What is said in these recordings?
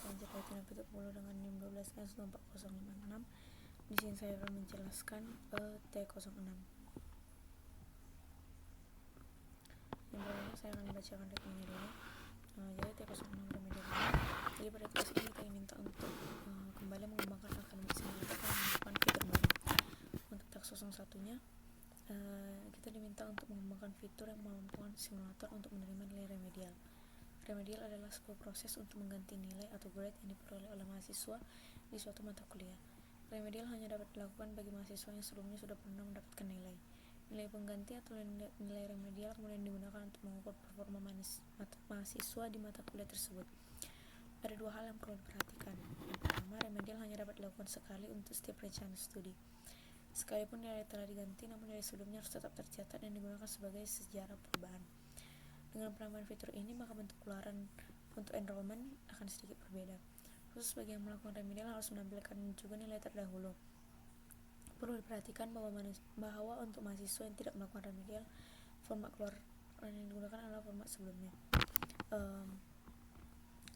selanjutnya tindak pidana pembunuhan dengan NIM 12N14056. Di sini saya akan menjelaskan T06. Yang pertama saya akan membacakan rekeningnya dulu. Jadi T06 remedial ini. Jadi pada tugas ini kita diminta untuk kembali mengembangkan akademik simulator dan mengembangkan fitur baru. Untuk task 01-nya kita diminta untuk mengembangkan fitur yang memampukan simulator untuk menerima nilai remedial. Remedial adalah sebuah proses untuk mengganti nilai atau grade yang diperoleh oleh mahasiswa di suatu mata kuliah. Remedial hanya dapat dilakukan bagi mahasiswa yang sebelumnya sudah pernah mendapatkan nilai. Nilai pengganti atau nilai remedial kemudian digunakan untuk mengukur performa mahasiswa di mata kuliah tersebut. Ada dua hal yang perlu diperhatikan. Yang pertama, remedial hanya dapat dilakukan sekali untuk setiap rencana studi. Sekalipun nilai telah diganti, namun nilai sebelumnya harus tetap tercatat dan digunakan sebagai sejarah perubahan. Dengan penambahan fitur ini, maka bentuk keluaran untuk enrollment akan sedikit berbeda. Khusus bagi yang melakukan remedial harus menampilkan juga nilai terdahulu. Perlu diperhatikan bahwa untuk mahasiswa yang tidak melakukan remedial, format keluaran yang digunakan adalah format sebelumnya.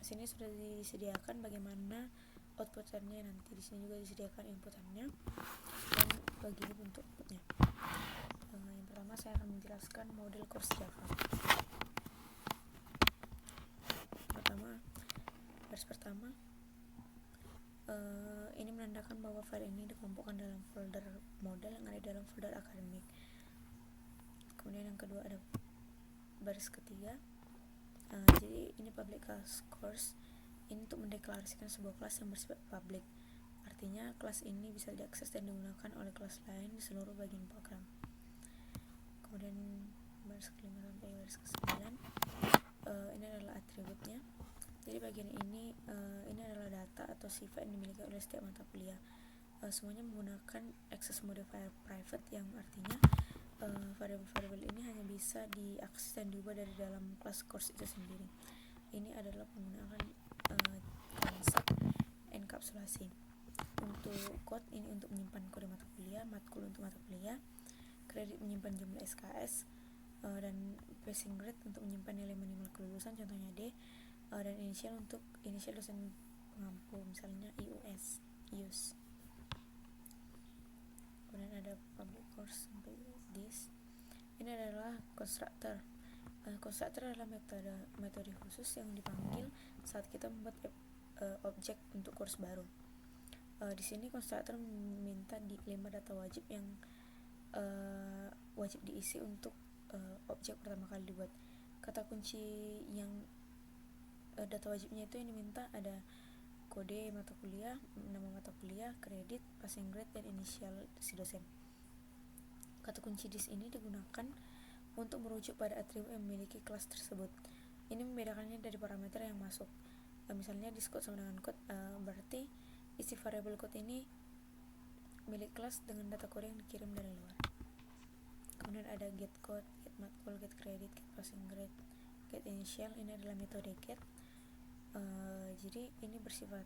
Sini sudah disediakan bagaimana outputannya nanti. Di sini juga disediakan inputannya dan begini bentuk outputnya. Yang pertama saya akan menjelaskan model course Java. Baris pertama ini menandakan bahwa file ini dikelompokkan dalam folder model yang ada dalam folder akademik. Kemudian yang kedua ada baris ketiga. Jadi ini public class course. Ini untuk mendeklarasikan sebuah kelas yang bersifat public. Artinya kelas ini bisa diakses dan digunakan oleh kelas lain di seluruh bagian program. Kemudian baris kelima sampai baris ke-9 ini adalah atributnya. Jadi bagian ini adalah data atau sifat yang dimiliki oleh setiap mata kuliah. Semuanya menggunakan access modifier private, yang artinya variabel-variabel ini hanya bisa diakses dan diubah dari dalam kelas course itu sendiri. Ini adalah penggunaan konsep enkapsulasi. Untuk code ini untuk menyimpan kode mata kuliah, matkul untuk mata kuliah, kredit menyimpan jumlah SKS, dan passing grade untuk menyimpan nilai minimal kelulusan, contohnya D, dan inisial untuk inisial dosen pengampu, misalnya IUS. Kemudian ada public course sampai this. Ini adalah constructor. Constructor adalah metode khusus yang dipanggil saat kita membuat objek untuk course baru. Di sini constructor meminta 5 data wajib yang wajib diisi untuk objek pertama kali dibuat. Kata kunci yang data wajibnya itu yang diminta ada kode mata kuliah, nama mata kuliah, kredit, passing grade, dan inisial si dosen. Kata kunci dis ini digunakan untuk merujuk pada atribut yang memiliki kelas tersebut. Ini membedakannya dari parameter yang masuk. Misalnya dis code sama dengan code, berarti isi variabel code ini milik kelas dengan data kode yang dikirim dari luar. Kemudian ada get code, get matkul, get credit, get passing grade, get initial. Ini adalah metode get. Jadi ini bersifat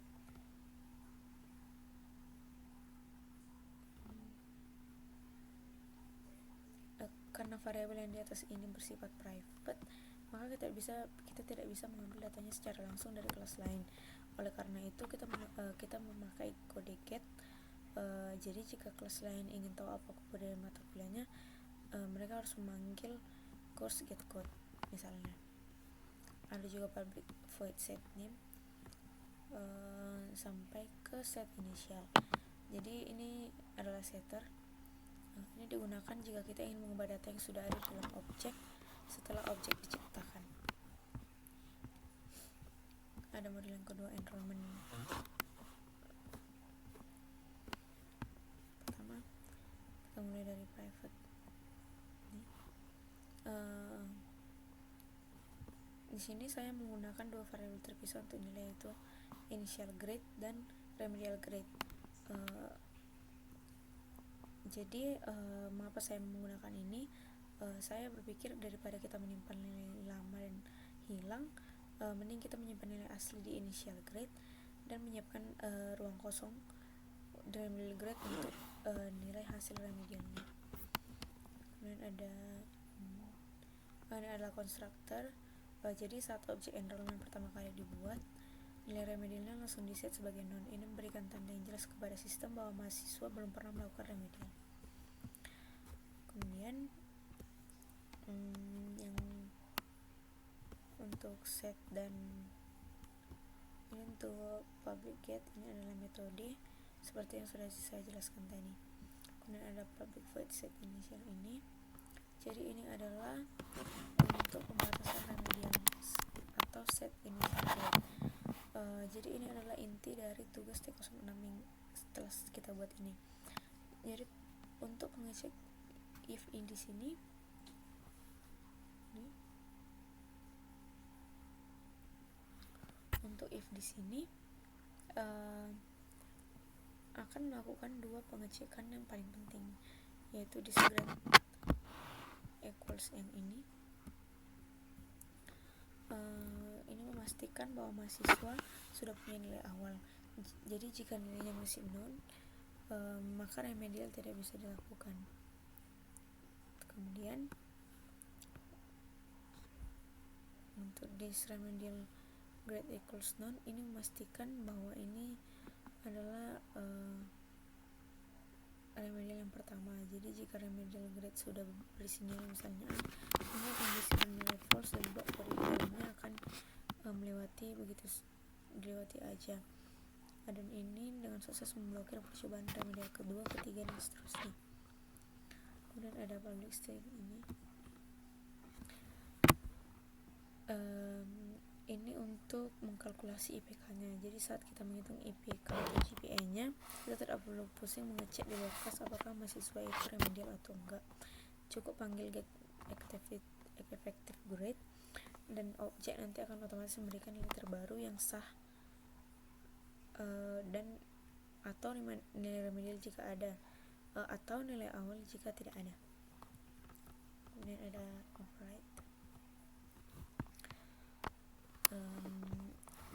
karena variabel yang di atas ini bersifat private, maka kita tidak bisa mengambil datanya secara langsung dari kelas lain. Oleh karena itu kita memakai kode get. Jadi jika kelas lain ingin tahu apa kode mata kuliahnya, mereka harus memanggil course get code misalnya. Ada juga public void set name sampai ke set initial. Jadi ini adalah setter. Ini digunakan jika kita ingin mengubah data yang sudah ada dalam objek setelah objek diciptakan. Ada model yang kedua, enrollment. Pertama kita mulai dari private. Di sini saya menggunakan dua variabel terpisah untuk nilai, yaitu initial grade dan remedial grade. Jadi mengapa saya menggunakan ini? Saya berpikir daripada kita menyimpan nilai lama dan hilang, mending kita menyimpan nilai asli di initial grade dan menyiapkan ruang kosong di remedial grade untuk nilai hasil remedialnya. Kemudian adalah constructor. Jadi saat objek enrollment pertama kali dibuat, nilai remedialnya langsung diset sebagai none. Ini memberikan tanda yang jelas kepada sistem bahwa mahasiswa belum pernah melakukan remedial. Kemudian yang untuk set dan ini untuk public get, ini adalah metode seperti yang sudah saya jelaskan tadi. Kemudian ada public void set initial ini. Jadi ini adalah untuk pembatasan remedial atau set initial void. Jadi ini adalah inti dari tugas T06 yang setelah kita buat ini. Jadi untuk mengecek if di sini untuk if di sini akan melakukan dua pengecekan yang paling penting, yaitu disgrade equals yang ini. Ini memastikan bahwa mahasiswa sudah punya nilai awal. Jadi jika nilainya masih nol, maka remedial tidak bisa dilakukan. Kemudian untuk this remedial grade equals none, ini memastikan bahwa ini adalah remedial yang pertama. Jadi jika remedial grade sudah berisi nilai misalnya A, maka kondisi bernilai false dan blok koridornya akan dilewati aja. Dan ini dengan sukses memblokir percobaan remedial kedua, ketiga, dan seterusnya. Kemudian ada public string ini. Ini untuk mengkalkulasi IPK-nya. Jadi saat kita menghitung IPK atau GPA-nya, kita tidak perlu pusing mengecek di lokas apakah mahasiswa itu remedial atau enggak. Cukup panggil get effective grade dan objek nanti akan otomatis memberikan nilai terbaru yang sah dan atau nilai remedial jika ada, atau nilai awal jika tidak ada. Kemudian ada override.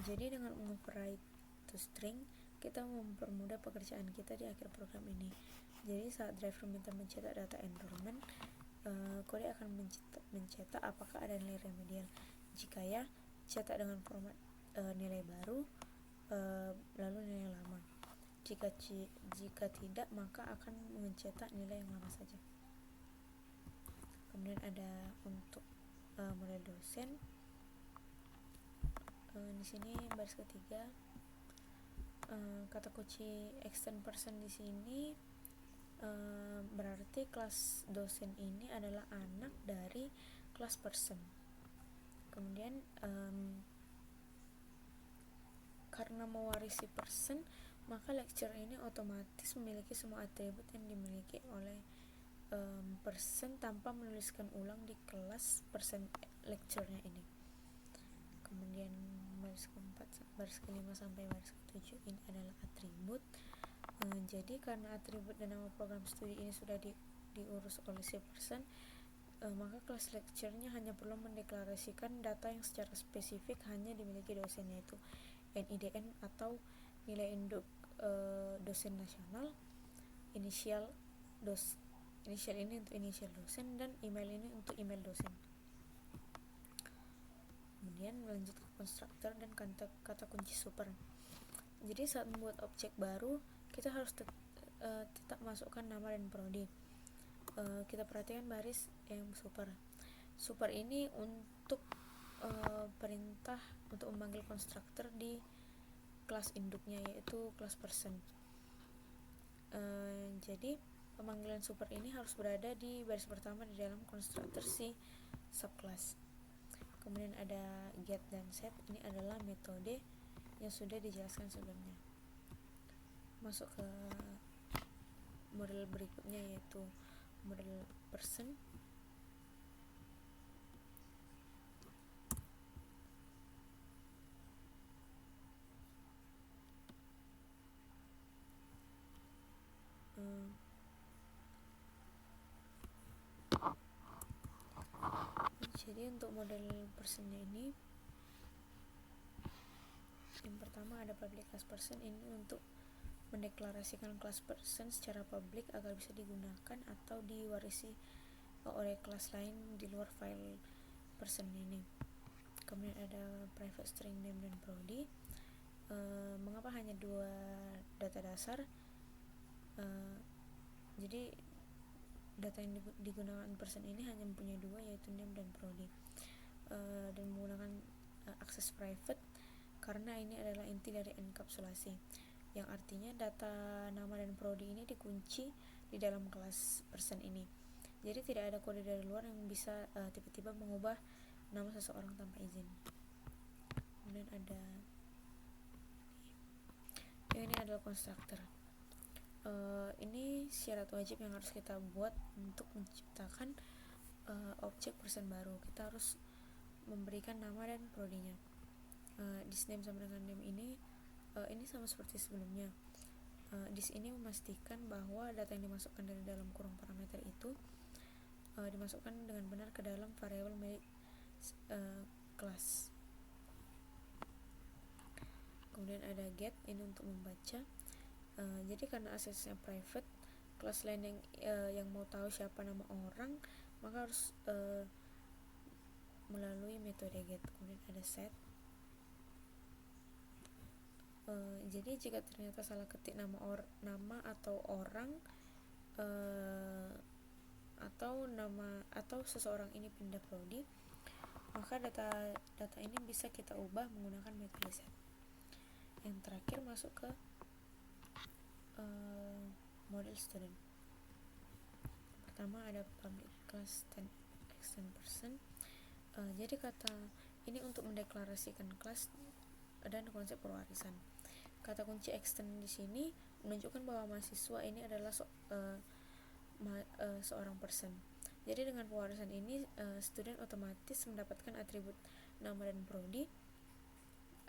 Jadi dengan mengoverride to string, kita mempermudah pekerjaan kita di akhir program ini. Jadi saat driver minta mencetak data enrollment, kode akan mencetak apakah ada nilai remedial. Jika ya, cetak dengan format nilai baru, lalu nilai lama. Jika tidak, maka akan mencetak nilai yang lama saja. Kemudian ada untuk model dosen. Di sini baris ketiga, kata kunci extend person di sini berarti kelas dosen ini adalah anak dari kelas person. Kemudian karena mewarisi person, maka lecturer ini otomatis memiliki semua atribut yang dimiliki oleh person tanpa menuliskan ulang di kelas person lecturer-nya ini. Kemudian baris keempat, baris kelima sampai baris ketujuh ini adalah atribut. Jadi karena atribut dan nama program studi ini sudah diurus oleh si person, maka kelas lecture-nya hanya perlu mendeklarasikan data yang secara spesifik hanya dimiliki dosen, yaitu NIDN atau nilai induk dosen nasional, inisial ini untuk inisial dosen, dan email ini untuk email dosen. Kemudian lanjut ke konstruktor dan kata kunci super. Jadi saat membuat objek baru, kita harus tetap masukkan nama dan prodi. Kita perhatikan baris yang super. Super ini untuk perintah untuk memanggil konstruktor di kelas induknya, yaitu kelas person. Jadi pemanggilan super ini harus berada di baris pertama di dalam konstruktor si subclass. Kemudian ada get dan set, ini adalah metode yang sudah dijelaskan sebelumnya. Masuk ke model berikutnya, yaitu model person. Jadi untuk model personnya ini, yang pertama ada public class person. Ini untuk mendeklarasikan kelas person secara publik agar bisa digunakan atau diwarisi oleh kelas lain di luar file person ini. Kemudian ada private string name dan prodi. Mengapa hanya 2 data dasar? Jadi data yang digunakan person ini hanya mempunyai 2, yaitu name dan prodi, dan menggunakan akses private karena ini adalah inti dari enkapsulasi, yang artinya data nama dan prodi ini dikunci di dalam kelas person ini. Jadi tidak ada kode dari luar yang bisa tiba-tiba mengubah nama seseorang tanpa izin. Kemudian ini adalah konstruktor. Ini syarat wajib yang harus kita buat untuk menciptakan objek person baru. Kita harus memberikan nama dan prodinya. This name sama dengan name ini sama seperti sebelumnya. This ini memastikan bahwa data yang dimasukkan dari dalam kurung parameter itu dimasukkan dengan benar ke dalam variabel milik kelas. Kemudian ada get, ini untuk membaca. Jadi karena aksesnya private, kelas lain yang mau tahu siapa nama orang maka harus melalui metode get. Kemudian ada set. Jadi jika ternyata salah ketik nama atau orang atau seseorang ini pindah prodi, maka data ini bisa kita ubah menggunakan metode set. Yang terakhir masuk ke model student. Pertama ada public class dan extend person. Jadi kata ini untuk mendeklarasikan kelas dan konsep pewarisan. Kata kunci extend di sini menunjukkan bahwa mahasiswa ini adalah seorang person. Jadi dengan pewarisan ini student otomatis mendapatkan atribut nama dan prodi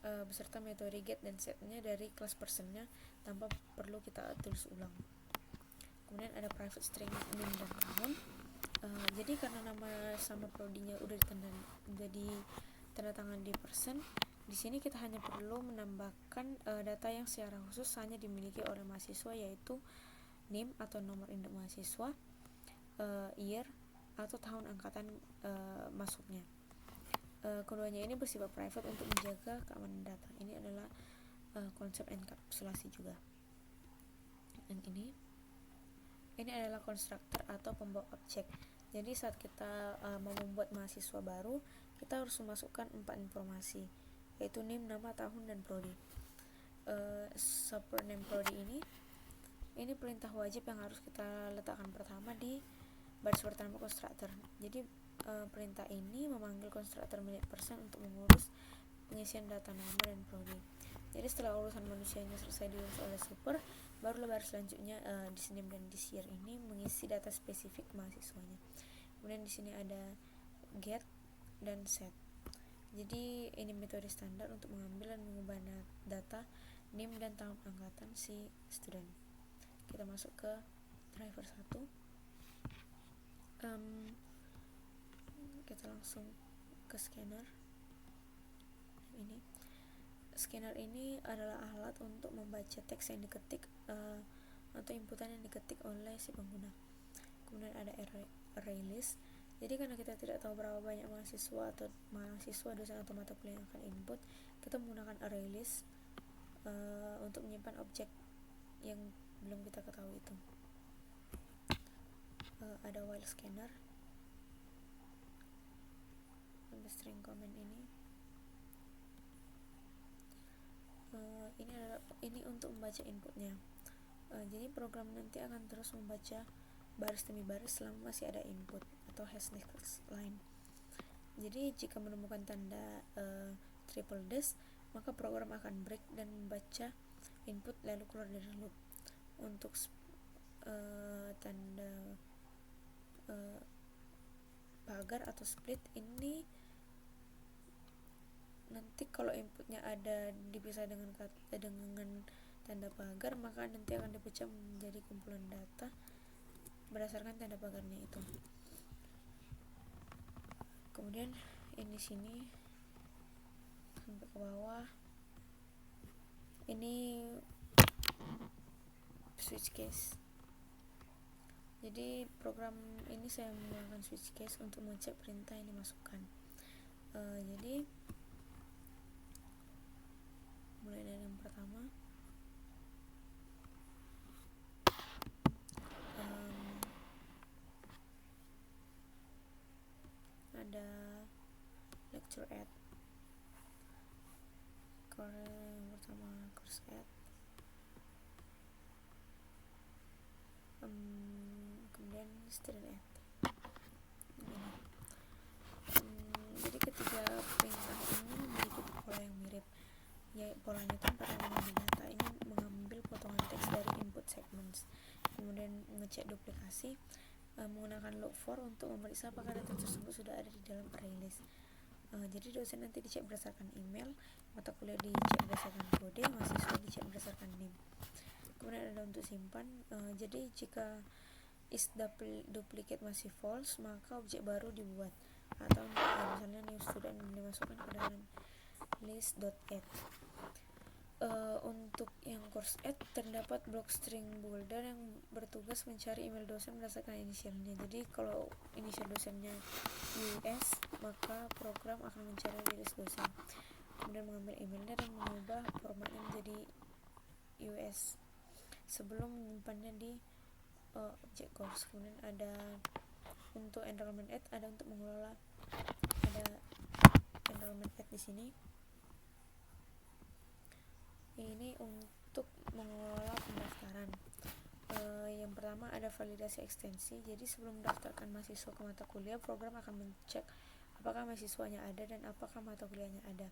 beserta metode get dan setnya dari kelas personnya tanpa perlu kita tulis ulang. Kemudian ada private string name dan tahun. Jadi karena nama sama prodinya udah tanda tangan di person, di sini kita hanya perlu menambahkan data yang secara khusus hanya dimiliki oleh mahasiswa, yaitu name atau nomor induk mahasiswa, year atau tahun angkatan masuknya. Keduanya ini bersifat private untuk menjaga keamanan data. Ini adalah konsep enkapsulasi juga. Dan ini adalah konstruktor atau pembawa objek. Jadi saat kita mau membuat mahasiswa baru, kita harus memasukkan 4 informasi, yaitu name, nama, tahun, dan prodi. Super name prodi ini perintah wajib yang harus kita letakkan pertama di baris pertama konstruktor. Jadi perintah ini memanggil konstruktor milik person untuk mengurus pengisian data nama dan prodi. Jadi setelah urusan manusianya selesai diurus oleh super, barulah baris selanjutnya this name dan this year ini mengisi data spesifik mahasiswanya. Kemudian di sini ada get dan set. Jadi ini metode standar untuk mengambil dan mengubah data name dan tahun angkatan si student. Kita masuk ke driver 1. Kita langsung ke scanner. Ini scanner ini adalah alat untuk membaca teks yang diketik atau inputan yang diketik oleh si pengguna. Kemudian ada array list. Jadi karena kita tidak tahu berapa banyak mahasiswa dosen atau mata kuliah yang akan input, kita menggunakan array list untuk menyimpan objek yang belum kita ketahui itu. Ada while scanner. Ada string comment ini untuk membaca inputnya. Jadi program nanti akan terus membaca baris demi baris selama masih ada input atau has next line. Jadi jika menemukan tanda triple dash, maka program akan break dan membaca input lalu keluar dari loop. Untuk tanda pagar atau split ini nanti kalau inputnya ada dipisah dengan tanda pagar, maka nanti akan dipecah menjadi kumpulan data berdasarkan tanda pagarnya itu. Kemudian ini sini sampai ke bawah ini switch case. Jadi program ini saya menggunakan switch case untuk mengecek perintah yang dimasukkan. Jadi mulai dari pertama ada lecture add, yang pertama course add, kemudian student add. Jadi ketiga perintah ini memiliki pola yang mirip. Ya, polanya itu pertama mengambil data, ini mengambil potongan teks dari input segments, kemudian mengecek duplikasi, menggunakan log4 untuk memeriksa apakah data tersebut sudah ada di dalam array list. Jadi dosen nanti dicek berdasarkan email, mata kuliah dicek berdasarkan kode, mahasiswa dicek berdasarkan NIM. Kemudian ada untuk simpan, jadi jika is duplicate masih false, maka objek baru dibuat, atau misalnya new student dimasukkan ke dalam list.add. Untuk yang course add terdapat block string boulder yang bertugas mencari email dosen berdasarkan inisialnya. Jadi kalau inisial dosennya US, maka program akan mencari di list dosen, kemudian mengambil emailnya dan mengubah formatnya menjadi US sebelum menyimpannya di objek course. Kemudian ada untuk enrollment add, ada untuk mengelola, ada enrollment add di sini. Ini untuk mengelola pendaftaran. Yang pertama ada validasi ekstensi. Jadi sebelum mendaftarkan mahasiswa ke mata kuliah, program akan mencek apakah mahasiswanya ada dan apakah mata kuliahnya ada.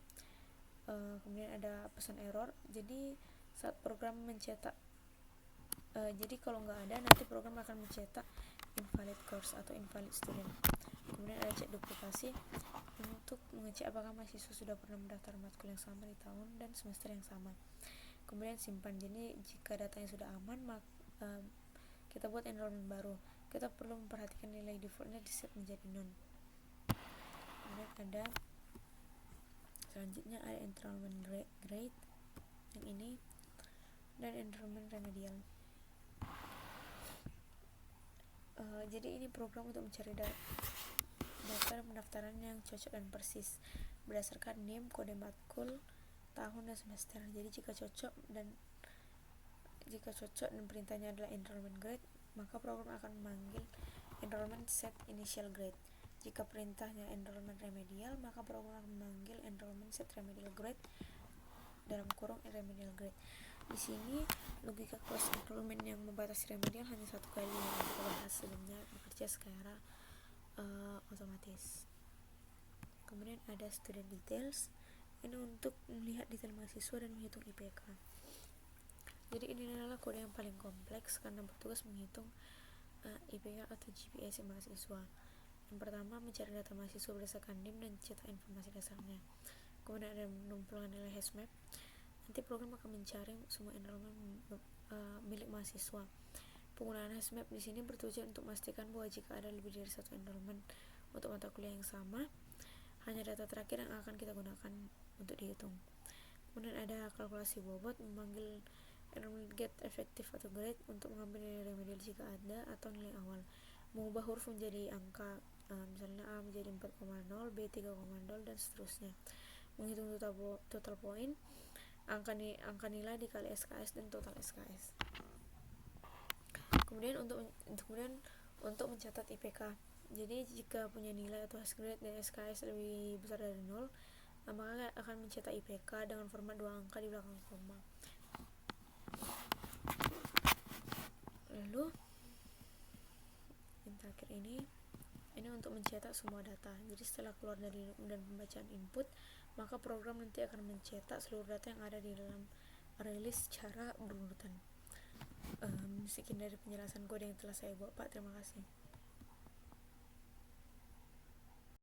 Kemudian ada pesan error. Jadi saat program mencetak, jadi kalau nggak ada, nanti program akan mencetak invalid course atau invalid student. Kemudian ada cek duplikasi untuk mengecek apakah mahasiswa sudah pernah mendaftar matkul yang sama di tahun dan semester yang sama. Kemudian simpan. Jadi jika datanya sudah aman, maka kita buat enrollment baru. Kita perlu memperhatikan nilai defaultnya di set menjadi none. Kemudian ada selanjutnya ada enrollment grade yang ini, dan enrollment remedial. Jadi ini program untuk mencari daftar pendaftaran yang cocok dan persis berdasarkan NIM, kode matkul, tahun dan semester. Jadi jika cocok dan perintahnya adalah enrollment grade, maka program akan memanggil enrollment set initial grade. Jika perintahnya enrollment remedial, maka program akan memanggil enrollment set remedial grade dalam kurung remedial grade. Di sini logika cross enrollment yang membatasi remedial hanya satu kali yang kita bahas sebelumnya, bekerja secara otomatis. Kemudian ada student details, ini untuk melihat detail mahasiswa dan menghitung IPK. Jadi ini adalah kode yang paling kompleks karena bertugas menghitung IPK atau GPA si mahasiswa. Yang pertama mencari data mahasiswa berdasarkan NIM dan cetak informasi dasarnya. Kemudian ada penumpulan nilai HashMap. Nanti program akan mencari semua enrollment milik mahasiswa. Penggunaan HashMap di sini bertujuan untuk memastikan bahwa jika ada lebih dari satu enrollment untuk mata kuliah yang sama, hanya data terakhir yang akan kita gunakan untuk dihitung. Kemudian ada kalkulasi bobot, memanggil enrollment get efektif atau grade untuk mengambil nilai remedial jika ada atau nilai awal. Mengubah huruf menjadi angka, misalnya A menjadi 4,0, B 3,0 dan seterusnya. Menghitung total point, angka nilai dikali SKS dan total SKS. Kemudian untuk mencatat IPK. Jadi jika punya nilai atau hash grade dan SKS lebih besar dari 0, maka akan mencetak IPK dengan format 2 angka di belakang koma. Lalu yang terakhir ini untuk mencetak semua data. Jadi setelah keluar dari dan pembacaan input, maka program nanti akan mencetak seluruh data yang ada di dalam array list secara berurutan. Sekian dari penjelasan kode yang telah saya buat, Pak. Terima kasih.